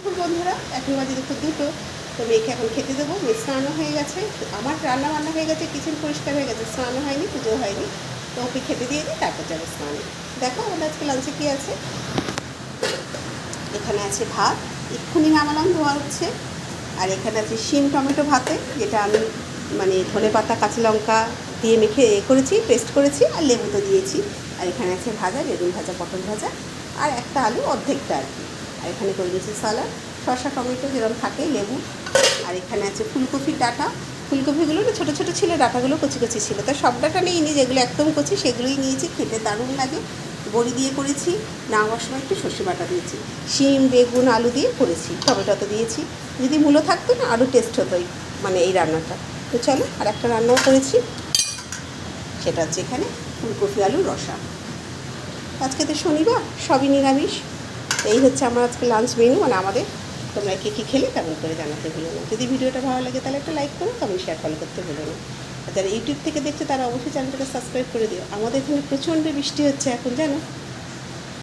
দুপুর বন্ধুরা, এখন বাজে দুপুর 2টো। তো মেয়েকে এখন খেতে দেবো। মেয়ে স্নানও হয়ে গেছে, আমার রান্না বান্না হয়ে গেছে, কিচেন পরিষ্কার হয়ে গেছে, স্নানও হয়নি, পুজো হয়নি। তো ওকে খেতে দিয়ে দিই, তারপর যাবো স্নানে। দেখো আমাদের আজকে লাঞ্চে কী আছে। এখানে আছে ভাত, এক্ষুনি নামালাম, ধোয়া হচ্ছে। আর এখানে আছে শিম টমেটো ভাতে, যেটা আমি মানে ধনেপাতা কাঁচা লঙ্কা দিয়ে মেখে করেছি, পেস্ট করেছি, আর লেবু তো দিয়েছি। আর এখানে আছে ভাজা, বেগুন ভাজা, পটল ভাজা, আর একটা আলু অর্ধেকটা আর কি। আর এখানে করে দিয়েছি সালাড, শসা টমেটো যেরকম থাকে, লেবু। আর এখানে আছে ফুলকপির ডাঁটা। ফুলকপিগুলো না ছোটো ছোটো ছিল, ডাঁটাগুলো কচি কচি ছিল। তাই সব ডাঁটা নিইনি, যেগুলো একদম কচি সেগুলোই নিয়েছি। খেতে দারুণ লাগে। বড়ি দিয়ে করেছি, নামাবার সময় একটু সর্ষে বাটা দিয়েছি। শিম বেগুন আলু দিয়ে করেছি, টমেটো তো দিয়েছি। যদি মূলো থাকতো না আরও টেস্ট হতো মানে এই রান্নাটা। তো চলো আর একটা রান্নাও করেছি, সেটা হচ্ছে এখানে ফুলকপি আলুর রসা। আজকে তো শনিবার, সবই নিরামিষ। এই হচ্ছে আমার আজকে লাঞ্চ মেনু, মানে আমাদের। তোমরা কে কী খেলে কেমন করে জানাতে ভুলো না। যদি ভিডিওটা ভালো লাগে তাহলে একটা লাইক করো, কমেন্ট শেয়ার ফলো করতে ভুলো না। আর যারা ইউটিউব থেকে দেখছো তারা অবশ্যই চ্যানেলটাকে সাবস্ক্রাইব করে দিও। আমাদের এখানে প্রচণ্ড বৃষ্টি হচ্ছে এখন, জানো।